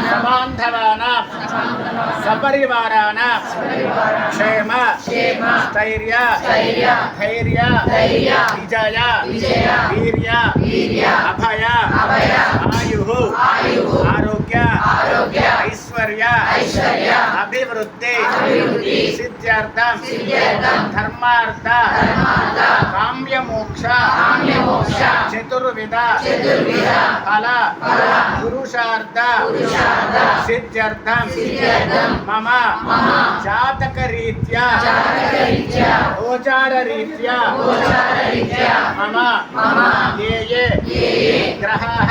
సబాంధవానాం సపరివారాణాం క్షేమ స్థైర్య ధైర్య విజయ వీర్య అభయ ఆయు ఆరోగ్య ఐశ్వర్య అభివృద్ధి సిద్ధ్యర్థం ధర్మార్థ కామ్యమోక్ష చతుర్విధ ఫల పురుషార్థ సిద్ధ్యర్థం మమ జాతకరీత్యా గోచారరీత్యా మమ ఏ గ్రహాः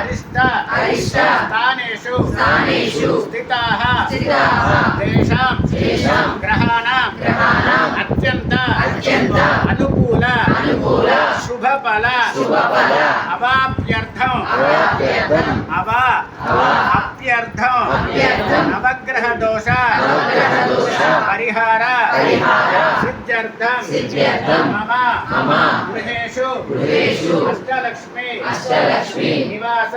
అరిష్ట స్థానేషు స్థితాः తేషాం గ్రహాణాం అత్యంత అనుకూల శుభఫల అవాప్యర్థం అప్యర్థం నవగ్రహ దోష పరిహార సిద్ధ్యర్థం మమ గృహేషు అష్టలక్ష్మి నివాస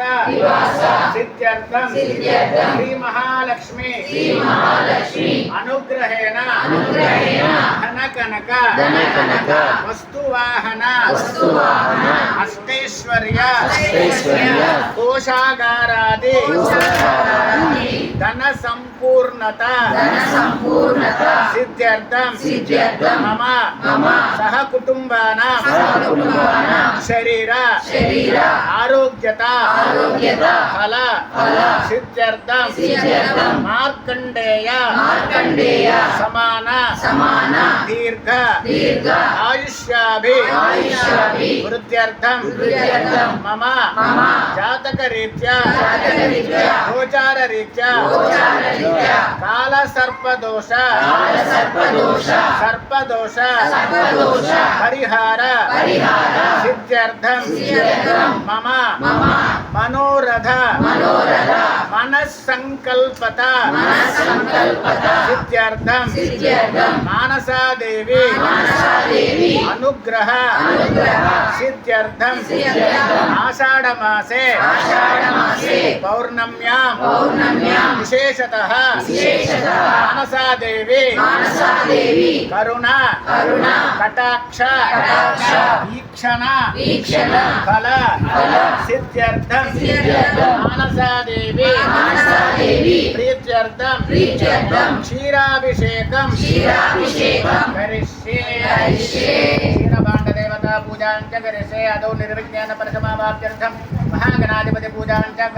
సిద్ధ్యర్థం శ్రీ మహాలక్ష్మి అనుగ్రహేణ ధనకనక వస్తువాహన అష్టైశ్వర్య కోశాగారాది ధన సంపూర్ణత సిద్ధ్యర్థం మమ సహ కుటుంబానాం శరీర ఆరోగ్యత ఫల సిద్ధ్యర్థం మార్కండేయ సమాన దీర్ఘ ఆయుష్యాభి వృద్ధ్యర్థం మమ జాతకరీత్యా గోచారరీత్యా కాల సర్పదోష పరిహార సిద్ధ్యర్థం మమ మనోరథ మనస్సంకల్పత సిద్ధ్యర్థం మానసాదేవి అనుగ్రహ సిద్ధ్యర్థం ఆషాఢమాసే పౌర్ణమ్యాం విశేషతః మానసాదేవి కరుణ కటాక్ష వీక్షణ ఫల సిద్ధ్యర్థం మానసాదేవి ప్రీత్యర్థం క్షీరాభిషేకం కరిష్యే క్షీరభాండదేవతా పూజాంచ కరిష్యే అదో నిర్విజ్ఞాన పరిసమావాప్త్యర్థం మహాగణాధిపతి పూజాంచ